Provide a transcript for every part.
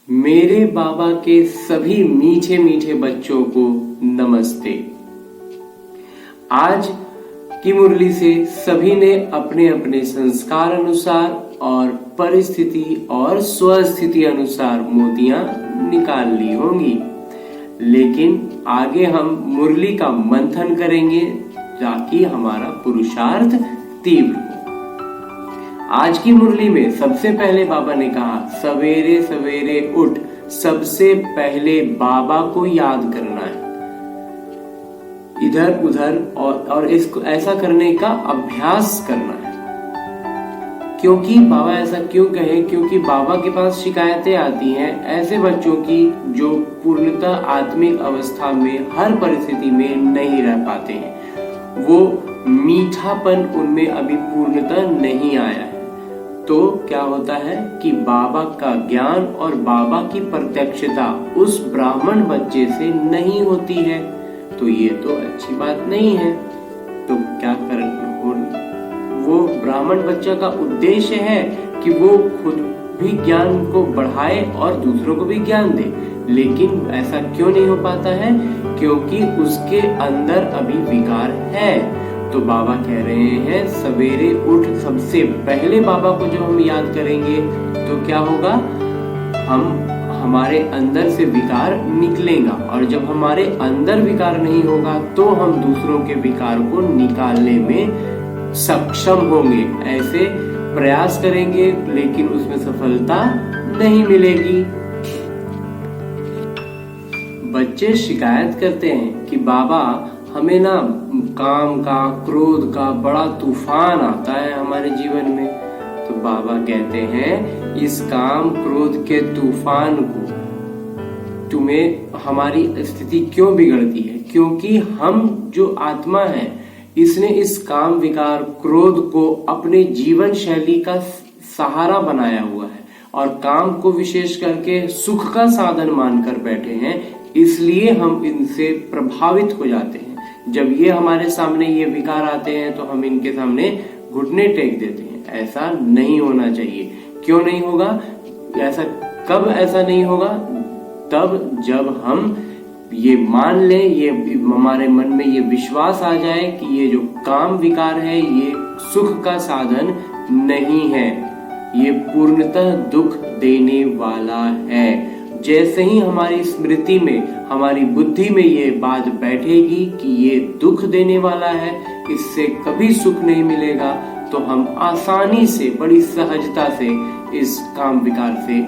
मेरे बाबा के सभी मीठे मीठे बच्चों को नमस्ते। आज की मुरली से सभी ने अपने अपने संस्कार अनुसार और परिस्थिति और स्वस्थिति अनुसार मोतियां निकाल ली होंगी, लेकिन आगे हम मुरली का मंथन करेंगे ताकि हमारा पुरुषार्थ तीव्र हो। आज की मुरली में सबसे पहले बाबा ने कहा, सवेरे सवेरे उठ सबसे पहले बाबा को याद करना है। इधर उधर और इसको ऐसा करने का अभ्यास करना है। क्योंकि बाबा ऐसा क्यों कहे? क्योंकि बाबा के पास शिकायतें आती हैं ऐसे बच्चों की जो पूर्णतः आत्मिक अवस्था में हर परिस्थिति में नहीं रह पाते हैं। वो मीठापन उनमें अभी पूर्णतः नहीं आया है। तो क्या होता है कि बाबा का ज्ञान और बाबा की प्रत्यक्षता उस ब्राह्मण बच्चे से नहीं होती है। तो ये तो अच्छी बात नहीं है। तो क्या कर, वो ब्राह्मण बच्चा का उद्देश्य है कि वो खुद भी ज्ञान को बढ़ाए और दूसरों को भी ज्ञान दे, लेकिन ऐसा क्यों नहीं हो पाता है? क्योंकि उसके अंदर अभी विकार है। तो बाबा कह रहे हैं सवेरे उठ सबसे पहले बाबा को जब हम याद करेंगे तो क्या होगा? हमारे अंदर से विकार निकलेगा, और जब हमारे अंदर विकार नहीं होगा तो हम दूसरों के विकार को निकालने में सक्षम होंगे। ऐसे प्रयास करेंगे लेकिन उसमें सफलता नहीं मिलेगी। बच्चे शिकायत करते हैं कि बाबा हमें ना काम का, क्रोध का बड़ा तूफान आता है हमारे जीवन में। तो बाबा कहते हैं इस काम क्रोध के तूफान को तुम्हें हमारी स्थिति क्यों बिगड़ती है? क्योंकि हम जो आत्मा है इसने इस काम विकार क्रोध को अपने जीवन शैली का सहारा बनाया हुआ है और काम को विशेष करके सुख का साधन मानकर बैठे हैं। इसलिए हम इनसे प्रभावित हो जाते हैं। जब ये हमारे सामने ये विकार आते हैं तो हम इनके सामने घुटने टेक देते हैं। ऐसा नहीं होना चाहिए। क्यों नहीं होगा ऐसा? कब ऐसा नहीं होगा? तब जब हम ये मान लें, ये हमारे मन में ये विश्वास आ जाए कि ये जो काम विकार है ये सुख का साधन नहीं है, ये पूर्णतः दुख देने वाला है। जैसे ही हमारी स्मृति में, हमारी बुद्धि में ये बात बैठेगी कि ये दुख देने वाला है, इससे कभी सुख नहीं मिलेगा, तो हम आसानी से, बड़ी सहजता से इस काम विकार से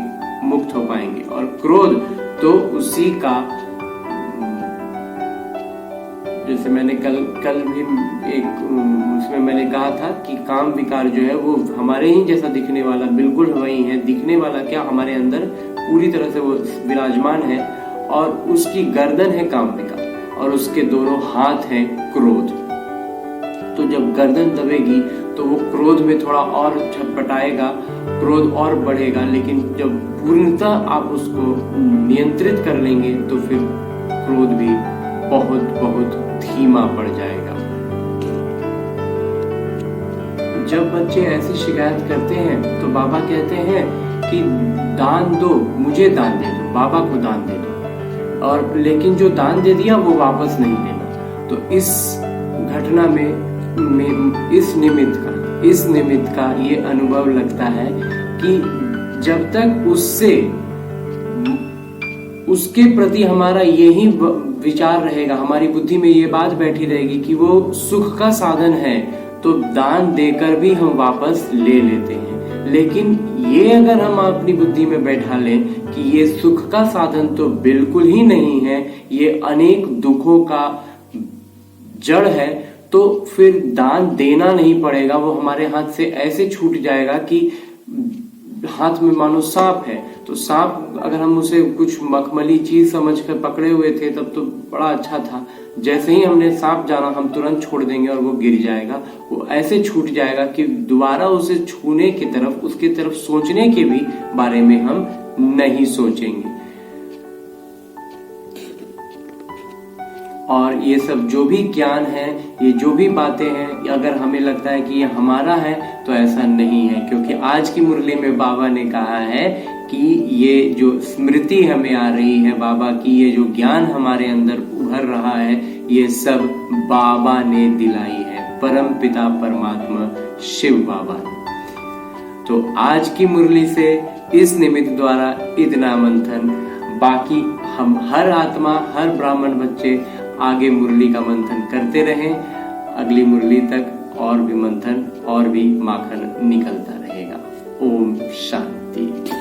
मुक्त हो पाएंगे। और क्रोध तो उसी का, जैसे मैंने कल भी एक उसमें मैंने कहा था कि काम विकार जो है वो हमारे ही जैसा दिखने वाला बिल्कुल वही है। दिखने वाला क्या, हमारे अंदर पूरी तरह से वो विराजमान है, और उसकी गर्दन है काम विकार और उसके दोनों हाथ हैं क्रोध। तो जब गर्दन दबेगी तो वो क्रोध में थोड़ा और छटपटाएगा, क्रोध और बढ़ेगा, लेकिन जब पूर्णतः आप उसको नियंत्रित कर लेंगे तो फिर क्रोध भी बहुत बहुत धीमा पड़ जाएगा। जब बच्चे ऐसी शिकायत करते हैं तो बाबा कहते हैं कि दान दो, मुझे दान दे दो, बाबा को दान दे दो, और लेकिन जो दान दे दिया वो वापस नहीं देना। तो इस घटना में इस निमित्त का ये अनुभव लगता है कि जब तक उसके प्रति हमारा यही विचार रहेगा, हमारी बुद्धि में ये बात बैठी रहेगी कि वो सुख का साधन है, तो दान देकर भी हम वापस ले लेते हैं। लेकिन ये अगर हम अपनी बुद्धि में बैठा लें कि ये सुख का साधन तो बिल्कुल ही नहीं है, ये अनेक दुखों का जड़ है, तो फिर दान देना नहीं पड़ेगा। वो हमारे हाथ से ऐसे छूट जाएगा कि हाथ में मानो सांप है, तो सांप अगर हम उसे कुछ मखमली चीज समझकर पकड़े हुए थे तब तो बड़ा अच्छा था, जैसे ही हमने सांप जाना हम तुरंत छोड़ देंगे और वो गिर जाएगा। वो ऐसे छूट जाएगा कि दोबारा उसे छूने की तरफ, उसकी तरफ सोचने के भी बारे में हम नहीं सोचेंगे। और ये सब जो भी ज्ञान है, ये जो भी बातें हैं, अगर हमें लगता है कि ये हमारा है तो ऐसा नहीं है। क्योंकि आज की मुरली में बाबा ने कहा है कि ये जो स्मृति हमें आ रही है बाबा की, ये जो ज्ञान हमारे अंदर उभर रहा है, ये सब बाबा ने दिलाई है, परम पिता परमात्मा शिव बाबा ने। तो आज की मुरली से इस निमित्त द्वारा इतना मंथन। बाकी हम हर आत्मा, हर ब्राह्मण बच्चे आगे मुरली का मंथन करते रहें। अगली मुरली तक और भी मंथन और भी माखन निकलता रहेगा। ओम शांति।